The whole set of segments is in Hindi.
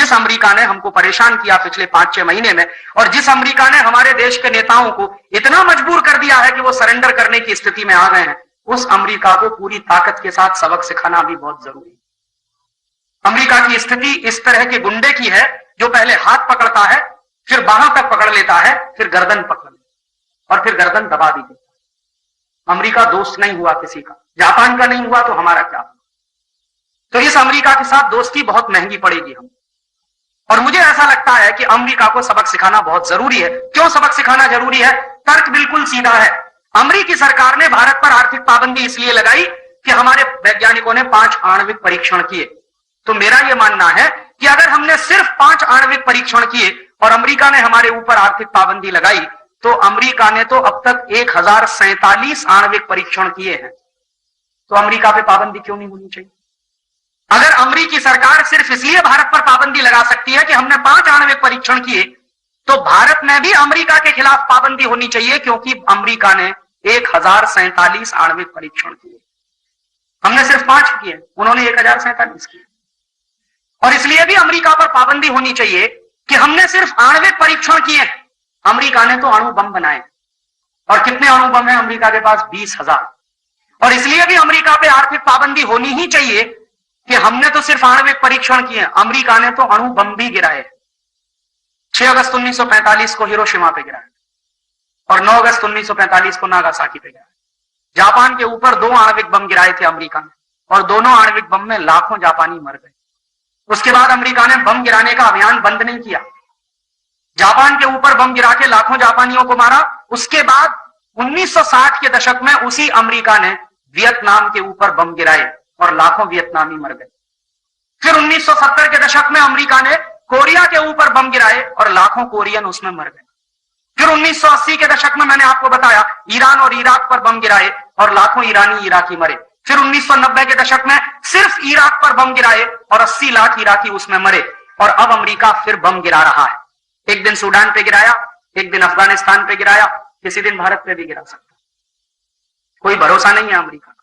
जिस अमेरिका ने हमको परेशान किया पिछले 5-6 महीने में, और जिस अमेरिका ने हमारे देश के नेताओं को इतना मजबूर कर दिया है कि वो सरेंडर करने की स्थिति में आ गए हैं, उस अमेरिका को पूरी ताकत के साथ सबक सिखाना भी बहुत जरूरी है। अमेरिका की स्थिति इस तरह के गुंडे की है जो पहले हाथ पकड़ता है, फिर बाहों तक पकड़ लेता है, फिर गर्दन पकड़ लेता है और फिर गर्दन दबा दी देता है। अमेरिका दोस्त नहीं हुआ किसी का, जापान का नहीं हुआ तो हमारा क्या? तो इस अमेरिका के साथ दोस्ती बहुत महंगी पड़ेगी हम। और मुझे ऐसा लगता है कि अमेरिका को सबक सिखाना बहुत जरूरी है। क्यों सबक सिखाना जरूरी है? तर्क बिल्कुल सीधा है। अमेरिकी सरकार ने भारत पर आर्थिक पाबंदी इसलिए लगाई कि हमारे वैज्ञानिकों ने 5 आणविक परीक्षण किए। तो मेरा यह मानना है कि अगर हमने सिर्फ 5 आणविक परीक्षण किए और अमेरिका ने हमारे ऊपर आर्थिक पाबंदी लगाई, तो अमेरिका ने तो अब तक 1047 आणविक परीक्षण किए हैं। तो अमेरिका पे पाबंदी क्यों नहीं होनी चाहिए? अगर अमेरिकी सरकार सिर्फ इसलिए भारत पर पाबंदी लगा सकती है कि हमने 5 आणविक परीक्षण किए, तो भारत में भी अमेरिका के खिलाफ पाबंदी होनी चाहिए, क्योंकि अमेरिका ने 1047 आणविक परीक्षण किए, हमने सिर्फ 5 किए, उन्होंने 1047 किए। और इसलिए भी अमेरिका पर पाबंदी होनी चाहिए कि हमने सिर्फ आणविक परीक्षण किए, अमेरिका ने तो अणु बम बनाए। और कितने अणु बम है अमेरिका के पास? 20,000। और इसलिए भी अमेरिका पे आर्थिक पाबंदी होनी ही चाहिए कि हमने तो सिर्फ आणविक परीक्षण किए, अमेरिका ने तो अणु बम भी गिराए। 6 अगस्त 1945 को हिरोशिमा पे गिराया और 9 अगस्त 1945 को नागासाकी पे गिराया। जापान के ऊपर 2 आणविक बम गिराए थे अमेरिका ने, और दोनों आणविक बम में लाखों जापानी मर गए। उसके बाद अमेरिका ने बम गिराने का अभियान बंद नहीं किया। जापान के ऊपर बम गिरा के लाखों जापानियों को मारा। उसके बाद 1960 के दशक में उसी अमेरिका ने वियतनाम के ऊपर बम गिराए और लाखों वियतनामी मर गए। फिर 1970 के दशक में अमेरिका ने कोरिया के ऊपर बम गिराए और लाखों कोरियन उसमें मर गए। फिर 1980 के दशक में मैंने आपको बताया ईरान और इराक पर बम गिराए और लाखों ईरानी इराकी मरे। फिर 1990 के दशक में सिर्फ इराक पर बम गिराए और 80 लाख इराकी उसमें मरे। और अब अमेरिका फिर बम गिरा रहा है। एक दिन सूडान पे गिराया, एक दिन अफगानिस्तान पे गिराया, किसी दिन भारत पे भी गिरा सकता। कोई भरोसा नहीं है अमेरिका का।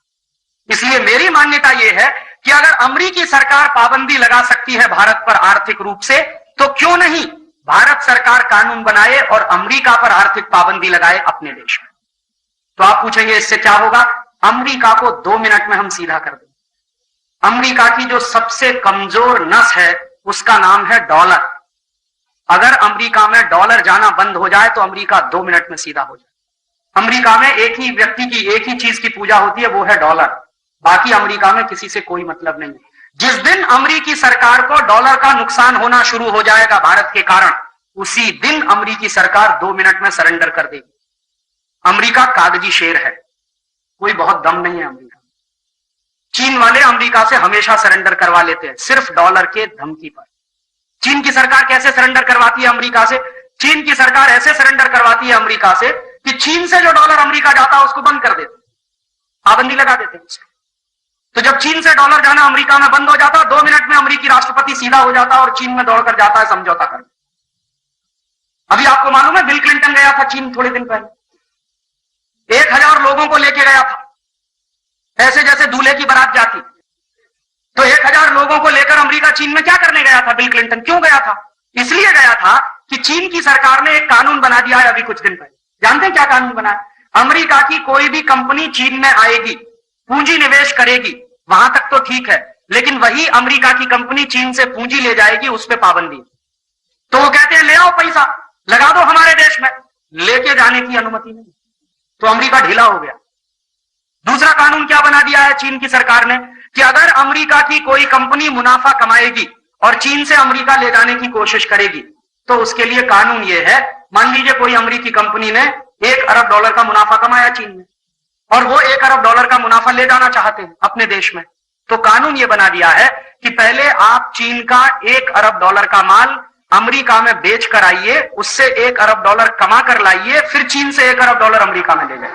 इसलिए मेरी मान्यता यह है कि अगर अमेरिकी सरकार पाबंदी लगा सकती है भारत पर आर्थिक रूप से, तो क्यों नहीं भारत सरकार कानून बनाए और अमेरिका पर आर्थिक पाबंदी लगाए अपने देश में। तो आप पूछेंगे इससे क्या होगा? अमेरिका को 2 मिनट में हम सीधा कर देंगे। अमेरिका की जो सबसे कमजोर नस है उसका नाम है डॉलर। अगर अमेरिका में डॉलर जाना बंद हो जाए तो अमेरिका 2 मिनट में सीधा हो जाए। अमेरिका में एक ही व्यक्ति की एक ही चीज की पूजा होती है, वो है डॉलर। बाकी अमेरिका में किसी से कोई मतलब नहीं। जिस दिन अमेरिकी सरकार को डॉलर का नुकसान होना शुरू हो जाएगा भारत के कारण, उसी दिन अमेरिकी सरकार 2 मिनट में सरेंडर कर देगी। अमेरिका कागजी शेर है, कोई बहुत दम नहीं है अमेरिका। चीन वाले अमेरिका से हमेशा सरेंडर करवा लेते हैं सिर्फ डॉलर के धमकी पर। चीन की सरकार कैसे सरेंडर करवाती है अमेरिका से? चीन की सरकार ऐसे सरेंडर करवाती है अमेरिका से कि चीन से जो डॉलर अमेरिका जाता है उसको बंद कर देते, पाबंदी लगा देते हैं उसको। तो जब चीन से डॉलर जाना अमेरिका में बंद हो जाता, 2 मिनट में अमेरिकी राष्ट्रपति सीधा हो जाता और चीन में दौड़कर जाता है समझौता करने। अभी आपको मालूम है बिल क्लिंटन गया था चीन थोड़े दिन पहले, 1000 लोगों को लेके गया था, ऐसे जैसे दूल्हे की बारात जाती। तो 1000 लोगों को लेकर अमेरिका चीन में क्या करने गया था बिल क्लिंटन? क्यों गया था? इसलिए गया था कि चीन की सरकार ने एक कानून बना दिया है अभी कुछ दिन पहले। जानते हैं क्या कानून बना है? अमेरिका की कोई भी कंपनी चीन में आएगी, पूंजी निवेश करेगी, वहां तक तो ठीक है, लेकिन वही अमेरिका की कंपनी चीन से पूंजी ले जाएगी, उस पर पाबंदी। तो वो कहते हैं ले आओ पैसा लगा दो हमारे देश में, लेके जाने की अनुमति नहीं। तो अमेरिका ढीला हो गया। दूसरा कानून क्या बना दिया है चीन की सरकार ने कि अगर अमेरिका की कोई कंपनी मुनाफा कमाएगी और चीन से अमेरिका ले जाने की कोशिश करेगी, तो उसके लिए कानून यह है, मान लीजिए कोई अमेरिकी कंपनी ने $1 अरब का मुनाफा कमाया चीन में और वो $1 अरब का मुनाफा ले जाना चाहते हैं अपने देश में, तो कानून ये बना दिया है कि पहले आप चीन का $1 अरब का माल अमेरिका में बेच कर आइए, उससे $1 अरब कमा कर लाइए, फिर चीन से $1 अरब अमेरिका में ले जाइए।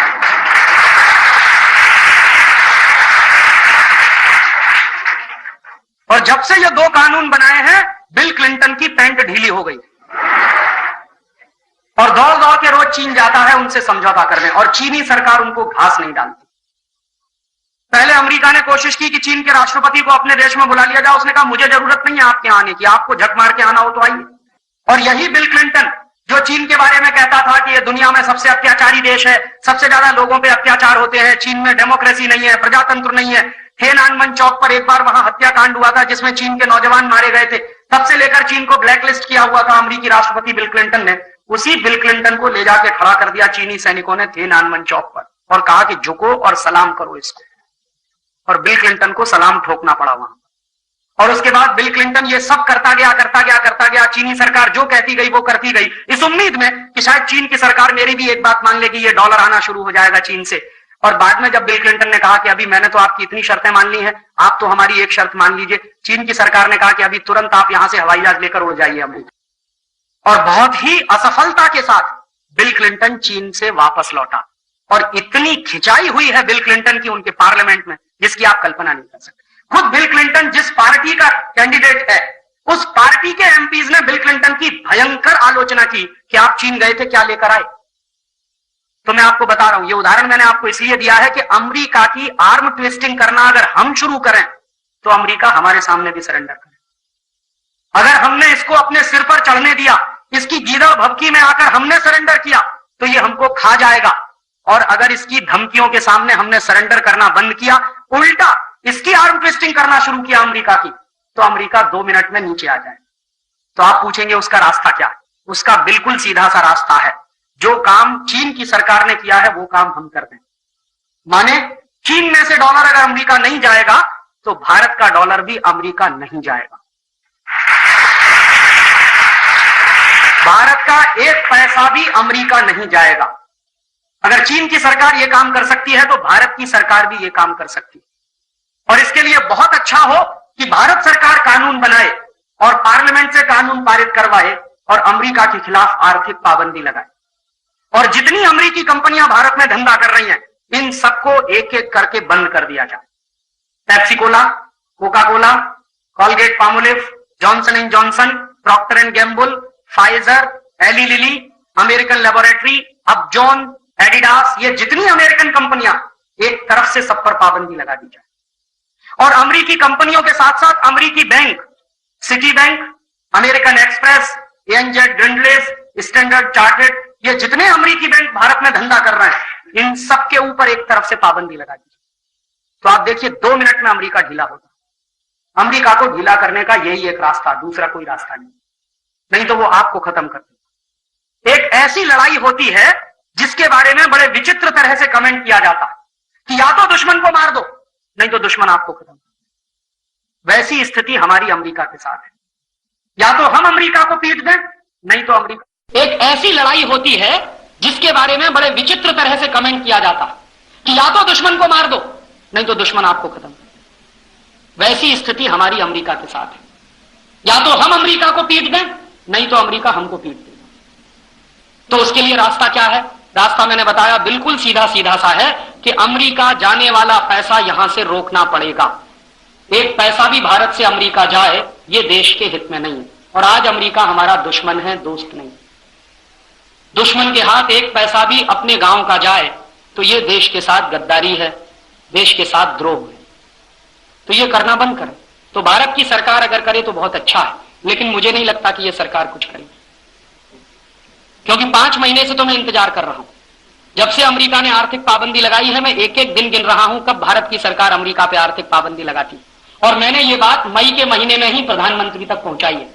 और जब से ये 2 कानून बनाए हैं, बिल क्लिंटन की पैंट ढीली हो गई और दौड़ दौड़ के रोज चीन जाता है उनसे समझौता करने, और चीनी सरकार उनको घास नहीं डालती। पहले अमेरिका ने कोशिश की कि चीन के राष्ट्रपति को अपने देश में बुला लिया जाए। उसने कहा मुझे जरूरत नहीं है आपके आने की, आपको झक मार के आना हो तो आइए। और यही बिल क्लिंटन जो चीन के बारे में कहता था कि ये दुनिया में सबसे अत्याचारी देश है, सबसे ज्यादा लोगों पे अत्याचार होते हैं, चीन में डेमोक्रेसी नहीं है, प्रजातंत्र नहीं है। थिएनआनमेन चौक पर एक बार वहां हत्याकांड हुआ था जिसमें चीन के नौजवान मारे गए थे। तब से लेकर चीन को ब्लैकलिस्ट किया हुआ था अमेरिकी राष्ट्रपति बिल क्लिंटन ने। उसी बिल क्लिंटन को ले जाके खड़ा कर दिया चीनी सैनिकों ने थिएनआनमेन चौक पर और कहा कि झुको और सलाम करो इसको। और बिल क्लिंटन को सलाम ठोकना पड़ा वहां। और उसके बाद बिल क्लिंटन ये सब करता गया। चीनी सरकार जो कहती गई वो करती गई, इस उम्मीद में कि शायद चीन की सरकार मेरी भी एक बात मान लेगी, ये डॉलर आना शुरू हो जाएगा चीन से। और बाद में जब बिल क्लिंटन ने कहा कि अभी मैंने तो आपकी इतनी शर्तें मान ली हैं, आप तो हमारी एक शर्त मान लीजिए, चीन की सरकार ने कहा कि अभी तुरंत आप यहां से हवाई जहाज लेकर उड़ जाइए अमेरिका। और बहुत ही असफलता के साथ बिल क्लिंटन चीन से वापस लौटा। और इतनी खिंचाई हुई है बिल क्लिंटन की उनके पार्लियामेंट में जिसकी आप कल्पना नहीं कर सकते। खुद बिल क्लिंटन जिस पार्टी का कैंडिडेट है, उस पार्टी के एमपीज ने बिल क्लिंटन की भयंकर आलोचना की कि आप चीन गए थे, क्या लेकर आए। तो मैं आपको बता रहा हूं, ये उदाहरण मैंने आपको इसलिए दिया है कि अमेरिका की आर्म ट्विस्टिंग करना अगर हम शुरू करें तो अमेरिका हमारे सामने भी सरेंडर करे। अगर हमने इसको अपने सिर पर चढ़ने दिया, इसकी गीदड़ भभकी में आकर हमने सरेंडर किया तो ये हमको खा जाएगा। और अगर इसकी धमकियों के सामने हमने सरेंडर करना बंद किया, उल्टा इसकी आर्म ट्विस्टिंग करना शुरू किया अमेरिका की, तो अमेरिका 2 मिनट में नीचे आ जाए। तो आप पूछेंगे उसका रास्ता क्या है? उसका बिल्कुल सीधा सा रास्ता है, जो काम चीन की सरकार ने किया है वो काम हम कर दें। माने चीन में से डॉलर अगर अमेरिका नहीं जाएगा तो भारत का डॉलर भी अमेरिका नहीं जाएगा। भारत का 1 पैसा भी अमेरिका नहीं जाएगा। अगर चीन की सरकार यह काम कर सकती है तो भारत की सरकार भी यह काम कर सकती है। और इसके लिए बहुत अच्छा हो कि भारत सरकार कानून बनाए और पार्लियामेंट से कानून पारित करवाए और अमेरिका के खिलाफ आर्थिक पाबंदी लगाए। और जितनी अमेरिकी कंपनियां भारत में धंधा कर रही हैं, इन सबको एक एक करके बंद कर दिया जाए। Pepsi Cola, Coca Cola, Colgate Palmolive, Johnson and Johnson, Procter and Gamble, Pfizer, Eli Lilly, American laboratory, Upjohn, Adidas, ये जितनी अमेरिकन कंपनियां, एक तरफ से सब पर पाबंदी लगा दी जाए। और अमेरिकी कंपनियों के साथ साथ अमेरिकी bank, Citibank, American Express, ANZ Grindlays, Standard Chartered, ये जितने अमेरिकी बैंक भारत में धंधा कर रहे हैं, इन सब के ऊपर एक तरफ से पाबंदी लगा दी। तो आप देखिए 2 मिनट में अमेरिका ढीला होता। अमेरिका को ढीला करने का यही एक रास्ता, दूसरा कोई रास्ता नहीं तो वो आपको खत्म कर देगा। एक ऐसी लड़ाई होती है जिसके बारे में बड़े विचित्र तरह से कमेंट किया जाता है कि या तो दुश्मन को मार दो, नहीं तो दुश्मन आपको खत्म कर देगा। वैसी स्थिति हमारी अमेरिका के साथ है। या तो हम अमेरिका को पीट दें, नहीं तो अमेरिका। एक ऐसी लड़ाई होती है जिसके बारे में बड़े विचित्र तरह से कमेंट किया जाता है कि या तो दुश्मन को मार दो, नहीं तो दुश्मन आपको खत्म कर देगा। वैसी स्थिति हमारी अमेरिका के साथ है। या तो हम अमेरिका को पीट दें, नहीं तो अमेरिका हमको पीट देगा। तो उसके लिए रास्ता क्या है? रास्ता मैंने बताया बिल्कुल सीधा सीधा सा है कि अमेरिका जाने वाला पैसा यहां से रोकना पड़ेगा। 1 पैसा भी भारत से अमेरिका जाए ये देश के हित में नहीं है। और आज अमेरिका हमारा दुश्मन है, दोस्त नहीं। दुश्मन के हाथ 1 पैसा भी अपने गांव का जाए तो ये देश के साथ गद्दारी है, देश के साथ द्रोह है। तो ये करना बंद करें। तो भारत की सरकार अगर करे तो बहुत अच्छा है, लेकिन मुझे नहीं लगता कि ये सरकार कुछ करेगी, क्योंकि 5 महीने से तो मैं इंतजार कर रहा हूं। जब से अमेरिका ने आर्थिक पाबंदी लगाई है, मैं एक एक दिन गिन रहा हूं कब भारत की सरकार अमेरिका पे आर्थिक पाबंदी लगाती। और मैंने ये बात मई के महीने में ही प्रधानमंत्री तक पहुंचाई है।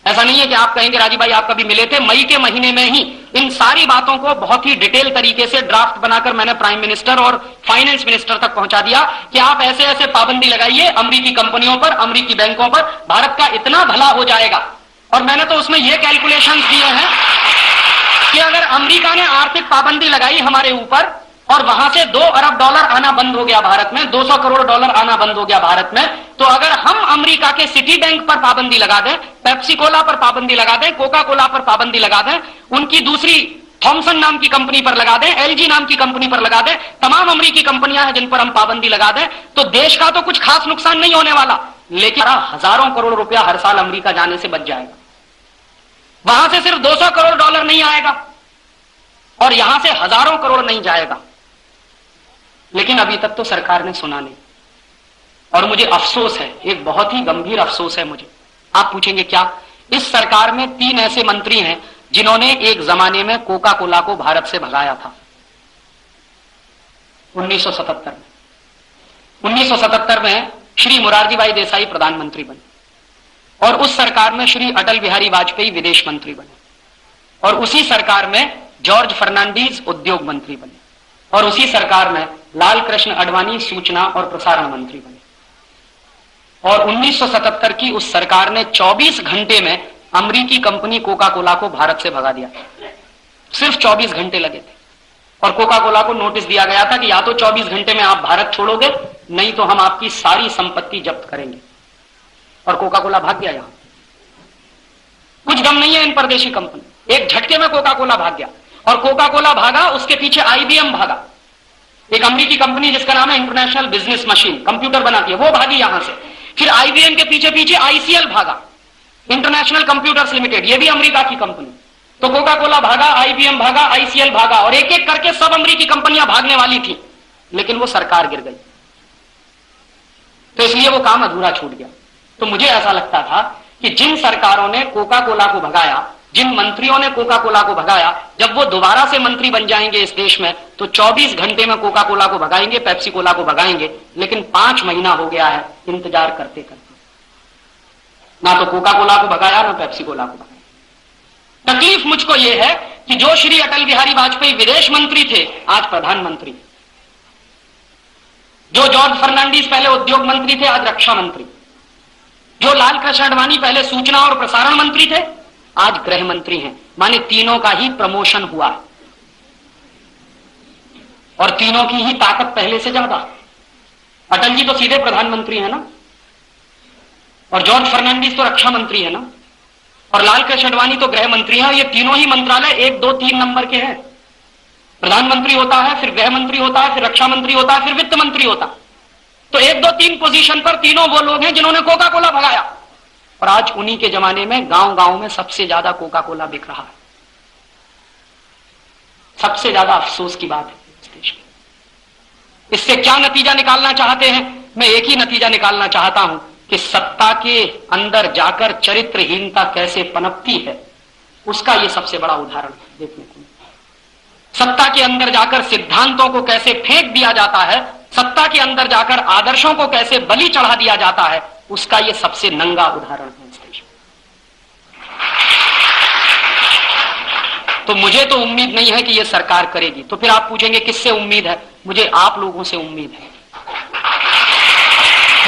ऐसा नहीं है कि आप कहेंगे राजीव भाई आप कभी मिले थे। मई के महीने में ही इन सारी बातों को बहुत ही डिटेल तरीके से ड्राफ्ट बनाकर मैंने प्राइम मिनिस्टर और फाइनेंस मिनिस्टर तक पहुंचा दिया कि आप ऐसे ऐसे पाबंदी लगाइए अमेरिकी कंपनियों पर, अमेरिकी बैंकों पर, भारत का इतना भला हो जाएगा। और मैंने तो उसमें यह कैलकुलेशंस दिए हैं कि अगर अमेरिका ने आर्थिक पाबंदी लगाई हमारे ऊपर और वहां से $2 अरब आना बंद हो गया भारत में, $200 करोड़ आना बंद हो गया भारत में, तो अगर हम अमेरिका के सिटी बैंक पर पाबंदी लगा दें, पेप्सी कोला पर पाबंदी लगा दें, कोका कोला पर पाबंदी लगा दें, उनकी दूसरी थॉमसन नाम की कंपनी पर लगा दें, एलजी नाम की कंपनी पर लगा दें, तमाम अमेरिकी कंपनियां हैं जिन पर हम पाबंदी लगा दें, तो देश का तो कुछ खास नुकसान नहीं होने वाला, लेकिन हजारों करोड़ रुपया हर साल अमेरिका जाने से बच जाएगा। वहां से सिर्फ $200 करोड़ नहीं आएगा और यहां से हजारों करोड़ नहीं जाएगा। लेकिन अभी तक तो सरकार ने सुना नहीं। और मुझे अफसोस है, एक बहुत ही गंभीर अफसोस है मुझे। आप पूछेंगे क्या? इस सरकार में 3 ऐसे मंत्री हैं जिन्होंने एक जमाने में कोका कोला को भारत से भगाया था 1977 में। 1977 में श्री मोरारजी भाई देसाई प्रधानमंत्री बने और उस सरकार में श्री अटल बिहारी वाजपेयी विदेश मंत्री बने और उसी सरकार में जॉर्ज फर्नांडीज उद्योग मंत्री बने और उसी सरकार में लाल कृष्ण आडवाणी सूचना और प्रसारण मंत्री बने। और 1977 की उस सरकार ने 24 घंटे में अमेरिकी कंपनी कोका कोला को भारत से भगा दिया। सिर्फ 24 घंटे लगे थे और कोका कोला को नोटिस दिया गया था कि या तो 24 घंटे में आप भारत छोड़ोगे, नहीं तो हम आपकी सारी संपत्ति जब्त करेंगे। और कोका कोला भाग गया। यहां कुछ गम नहीं है इन परदेशी कंपनी, एक झटके में कोका कोला भाग गया। और कोका कोला भागा, उसके पीछे आईबीएम भागा, एक अमेरिकी कंपनी जिसका नाम है इंटरनेशनल बिजनेस मशीन, कंप्यूटर बनाती है, वो भागी यहां से। फिर आईबीएम के पीछे पीछे आईसीएल भागा, इंटरनेशनल कंप्यूटर्स लिमिटेड, ये भी अमेरिका की कंपनी। तो कोका कोला भागा, आईबीएम भागा, आईसीएल भागा और एक एक करके सब अमेरिकी कंपनियां भागने वाली थी, लेकिन वो सरकार गिर गई, तो इसलिए वो काम अधूरा छूट गया। तो मुझे ऐसा लगता था कि जिन सरकारों ने कोका कोला को भगाया, जिन मंत्रियों ने कोका कोला को भगाया, जब वो दोबारा से मंत्री बन जाएंगे इस देश में तो 24 घंटे में कोका कोला को भगाएंगे, पेप्सी कोला को भगाएंगे। लेकिन 5 महीना हो गया है इंतजार करते करते, ना तो कोका कोला को भगाया ना पेप्सी कोला को भगाया। तकलीफ मुझको यह है कि जो श्री अटल बिहारी वाजपेयी विदेश मंत्री थे, आज प्रधानमंत्री। जो जॉर्ज फर्नांडीज पहले उद्योग मंत्री थे, आज रक्षा मंत्री। जो लाल कृष्ण आडवाणी पहले सूचना और प्रसारण मंत्री थे, आज गृह मंत्री हैं। माने तीनों का ही प्रमोशन हुआ और तीनों की ही ताकत पहले से ज्यादा। अटल जी तो सीधे प्रधानमंत्री है ना, और जॉर्ज फर्नांडीज तो रक्षा मंत्री है ना, और लाल कृष्ण आडवाणी तो गृह मंत्री हैं। ये तीनों ही मंत्रालय 1, 2, 3 नंबर के हैं। प्रधानमंत्री होता है, फिर गृह मंत्री होता है, फिर रक्षा मंत्री होता है, फिर वित्त मंत्री होता है। तो 1, 2, 3 पोजीशन पर तीनों वो लोग हैं जिन्होंने कोका कोला भगाया। और आज उन्हीं के जमाने में गांव गांव में सबसे ज्यादा कोका कोला बिक रहा है। सबसे ज्यादा अफसोस की बात है इस देश में। इससे क्या नतीजा निकालना चाहते हैं? मैं एक ही नतीजा निकालना चाहता हूं कि सत्ता के अंदर जाकर चरित्रहीनता कैसे पनपती है, उसका यह सबसे बड़ा उदाहरण देखने को। सत्ता के अंदर जाकर सिद्धांतों को कैसे फेंक दिया जाता है, सत्ता के अंदर जाकर आदर्शों को कैसे बलि चढ़ा दिया जाता है, उसका यह सबसे नंगा उदाहरण है इस देश में। तो मुझे तो उम्मीद नहीं है कि यह सरकार करेगी। तो फिर आप पूछेंगे किससे उम्मीद है? मुझे आप लोगों से उम्मीद है।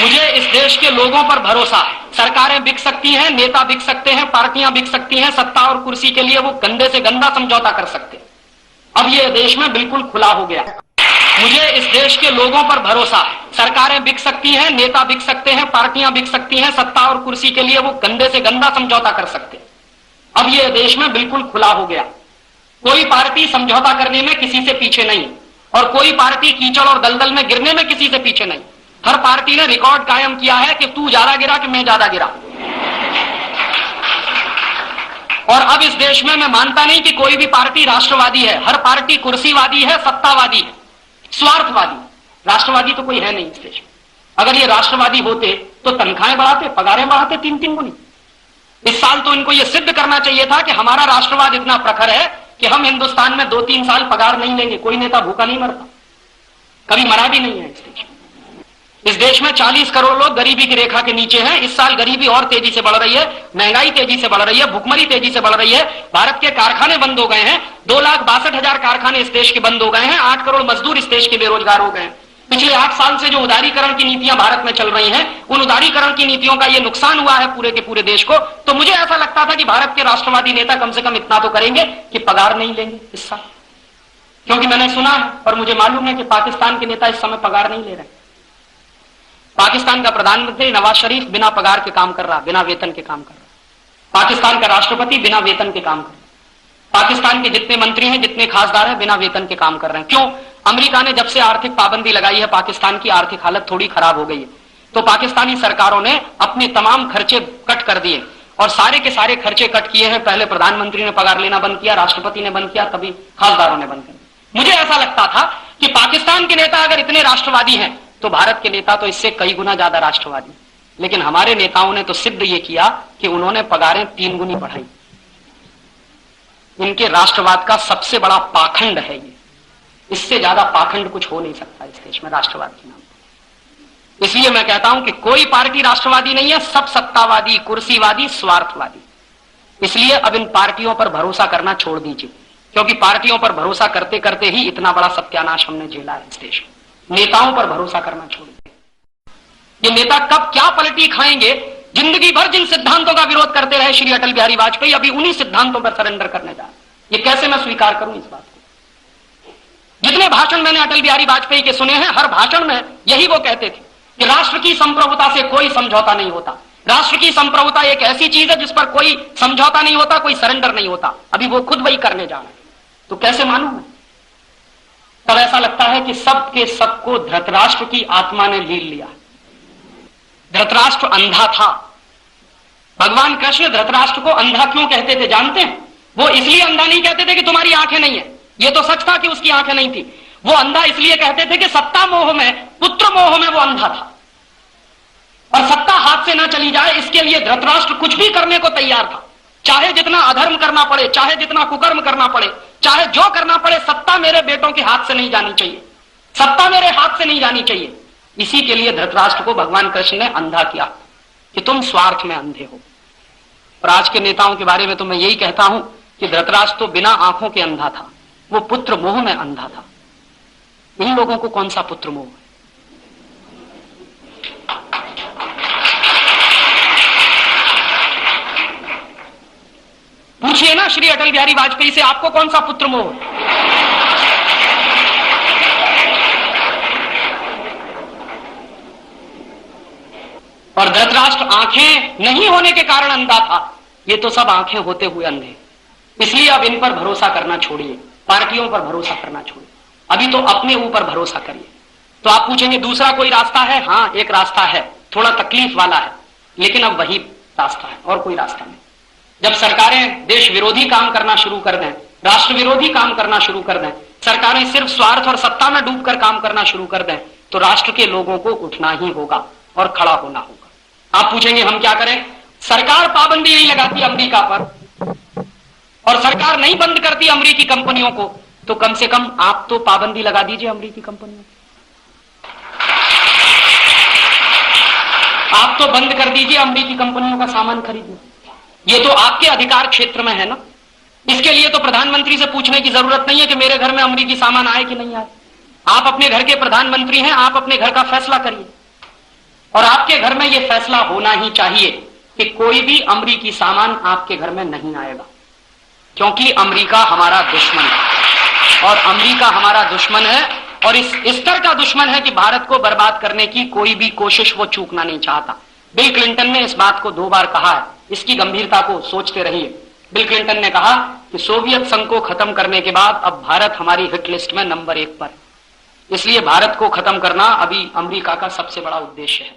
मुझे इस देश के लोगों पर भरोसा है। सरकारें बिक सकती हैं, नेता बिक सकते हैं, पार्टियां बिक सकती हैं, सत्ता और कुर्सी के लिए वो गंदे से गंदा समझौता कर सकते हैं। अब ये देश में बिल्कुल खुला हो गया। मुझे इस देश के लोगों पर भरोसा है। सरकारें बिक सकती हैं, नेता बिक सकते हैं, पार्टियां बिक सकती हैं, सत्ता और कुर्सी के लिए वो गंदे से गंदा समझौता कर सकते हैं। अब ये देश में बिल्कुल खुला हो गया। कोई पार्टी समझौता करने में किसी से पीछे नहीं और कोई पार्टी कीचड़ और दलदल में गिरने में किसी से पीछे नहीं। हर पार्टी ने रिकॉर्ड कायम किया है कि तू ज्यादा गिरा कि मैं ज्यादा गिरा। और अब इस देश में मैं मानता नहीं कि कोई भी पार्टी राष्ट्रवादी है। हर पार्टी कुर्सीवादी है, सत्तावादी है, स्वार्थवादी। राष्ट्रवादी तो कोई है नहीं इस देश में। अगर ये राष्ट्रवादी होते तो तनख्वाहें बढ़ाते, पगारें बढ़ाते 3-3 गुनी। इस साल तो इनको यह सिद्ध करना चाहिए था कि हमारा राष्ट्रवाद इतना प्रखर है कि हम हिंदुस्तान में 2-3 साल पगार नहीं लेंगे। कोई नेता भूखा नहीं मरता, कभी मरा भी नहीं है इस देश में। इस देश में 40 करोड़ लोग गरीबी की रेखा के नीचे हैं। इस साल गरीबी और तेजी से बढ़ रही है, महंगाई तेजी से बढ़ रही है, भुखमरी तेजी से बढ़ रही है। भारत के कारखाने बंद हो गए हैं। 2,62,000 कारखाने इस देश के बंद हो गए हैं। 8 करोड़ मजदूर इस देश के बेरोजगार हो गए हैं। पिछले 8 साल से जो उदारीकरण की नीतियां भारत में चल रही हैं, उन उदारीकरण की नीतियों का यह नुकसान हुआ है पूरे के पूरे देश को। तो मुझे ऐसा लगता था कि भारत के राष्ट्रवादी नेता कम से कम इतना तो करेंगे कि पगार नहीं लेंगे इस साल। क्योंकि मैंने सुना है और मुझे मालूम है कि पाकिस्तान के नेता इस समय पगार नहीं ले रहे। पाकिस्तान का प्रधानमंत्री नवाज शरीफ बिना पगार के काम कर रहा, बिना वेतन के काम कर रहा। पाकिस्तान का राष्ट्रपति बिना वेतन के काम कर रहा। पाकिस्तान के जितने मंत्री हैं, जितने खासदार हैं, बिना वेतन के काम कर रहे हैं। क्यों? अमेरिका ने जब से आर्थिक पाबंदी लगाई है, पाकिस्तान की आर्थिक हालत थोड़ी खराब हो गई है। तो पाकिस्तानी सरकारों ने अपने तमाम खर्चे कट कर दिए और सारे के सारे खर्चे कट किए हैं। पहले प्रधानमंत्री ने पगार लेना बंद किया, राष्ट्रपति ने बंद किया, तभी खासदारों ने बंद कर दिया। मुझे ऐसा लगता था कि पाकिस्तान के नेता अगर इतने राष्ट्रवादी हैं तो भारत के नेता तो इससे कई गुना ज्यादा राष्ट्रवादी, लेकिन हमारे नेताओं ने तो सिद्ध ये किया कि उन्होंने पगारें 3 गुनी बढ़ाई। इनके राष्ट्रवाद का सबसे बड़ा पाखंड है ये, इससे ज्यादा पाखंड कुछ हो नहीं सकता इस देश में राष्ट्रवाद के नाम पर। इसलिए मैं कहता हूं कि कोई पार्टी राष्ट्रवादी नहीं है, सब सत्तावादी, कुर्सीवादी, स्वार्थवादी। इसलिए अब इन पार्टियों पर भरोसा करना छोड़ दीजिए, क्योंकि पार्टियों पर भरोसा करते करते ही इतना बड़ा सत्यानाश हमने झेला है इस देश में। नेताओं पर भरोसा करना छोड़ दीजिए। ये नेता कब क्या पलटी खाएंगे, जिंदगी भर जिन सिद्धांतों का विरोध करते रहे श्री अटल बिहारी वाजपेयी, अभी उन्हीं सिद्धांतों पर सरेंडर करने जा रहे हैं। ये कैसे मैं स्वीकार करूं इस बात को? जितने भाषण मैंने अटल बिहारी वाजपेयी के सुने हैं, हर भाषण में यही वो कहते थे कि राष्ट्र की संप्रभुता से कोई समझौता नहीं होता। राष्ट्र की संप्रभुता एक ऐसी चीज है जिस पर कोई समझौता नहीं होता, कोई सरेंडर नहीं होता। अभी वो खुद वही करने जा रहे हैं, तो कैसे मानूं मैं? तब ऐसा लगता है कि सबके सबको धृतराष्ट्र की आत्मा ने लील लिया। धृतराष्ट्र अंधा था। भगवान कृष्ण धृतराष्ट्र को अंधा क्यों कहते थे जानते हैं? वो इसलिए अंधा नहीं कहते थे कि तुम्हारी आंखें नहीं है, ये तो सच था कि उसकी आंखें नहीं थी। वो अंधा इसलिए कहते थे कि सत्ता मोह में, पुत्र मोह में वो अंधा था, और सत्ता हाथ से ना चली जाए इसके लिए धृतराष्ट्र कुछ भी करने को तैयार था। चाहे जितना अधर्म करना पड़े, चाहे जितना कुकर्म करना पड़े, चाहे जो करना पड़े, सत्ता मेरे बेटों के हाथ से नहीं जानी चाहिए, सत्ता मेरे हाथ से नहीं जानी चाहिए। इसी के लिए धृतराष्ट्र को भगवान कृष्ण ने अंधा किया कि तुम स्वार्थ में अंधे हो। और आज के नेताओं के बारे में तो मैं यही कहता हूं कि धृतराष्ट्र तो बिना आंखों के अंधा था, वो पुत्र मोह में अंधा था। इन लोगों को कौन सा पुत्र मोह है? पूछिए ना श्री अटल बिहारी वाजपेयी से, आपको कौन सा पुत्र मोह? और धृतराष्ट्र आंखें नहीं होने के कारण अंधा था, ये तो सब आंखें होते हुए अंधे। इसलिए अब इन पर भरोसा करना छोड़िए, पार्टियों पर भरोसा करना छोड़िए, अभी तो अपने ऊपर भरोसा करिए। तो आप पूछेंगे दूसरा कोई रास्ता है? हाँ, एक रास्ता है, थोड़ा तकलीफ वाला है, लेकिन अब वही रास्ता है और कोई रास्ता नहीं। जब सरकारें देश विरोधी काम करना शुरू कर दें, राष्ट्र विरोधी काम करना शुरू कर दें, सरकारें सिर्फ स्वार्थ और सत्ता में डूबकर काम करना शुरू कर दें, तो राष्ट्र के लोगों को उठना ही होगा और खड़ा होना होगा। आप पूछेंगे हम क्या करें? सरकार पाबंदी नहीं लगाती अमेरिका पर, और सरकार नहीं बंद करती अमेरिकी कंपनियों को, तो कम से कम आप तो पाबंदी लगा दीजिए अमेरिकी कंपनियों को। आप तो बंद कर दीजिए अमेरिकी कंपनियों का सामान खरीदना। ये तो आपके अधिकार क्षेत्र में है ना। इसके लिए तो प्रधानमंत्री से पूछने की जरूरत नहीं है कि मेरे घर में अमेरिकी सामान आए कि नहीं आए। आप अपने घर के प्रधानमंत्री हैं, आप अपने घर का फैसला करिए, और आपके घर में यह फैसला होना ही चाहिए कि कोई भी अमेरिकी सामान आपके घर में नहीं आएगा, क्योंकि अमेरिका हमारा दुश्मन है, और अमेरिका हमारा दुश्मन है, और इस स्तर का दुश्मन है कि भारत को बर्बाद करने की कोई भी कोशिश वो चूकना नहीं चाहता। बिल क्लिंटन ने इस बात को 2 बार कहा है, इसकी गंभीरता को सोचते रहिए। बिल क्लिंटन ने कहा कि सोवियत संघ को खत्म करने के बाद अब भारत हमारी हिट लिस्ट में नंबर 1 पर, इसलिए भारत को खत्म करना अभी अमेरिका का सबसे बड़ा उद्देश्य है।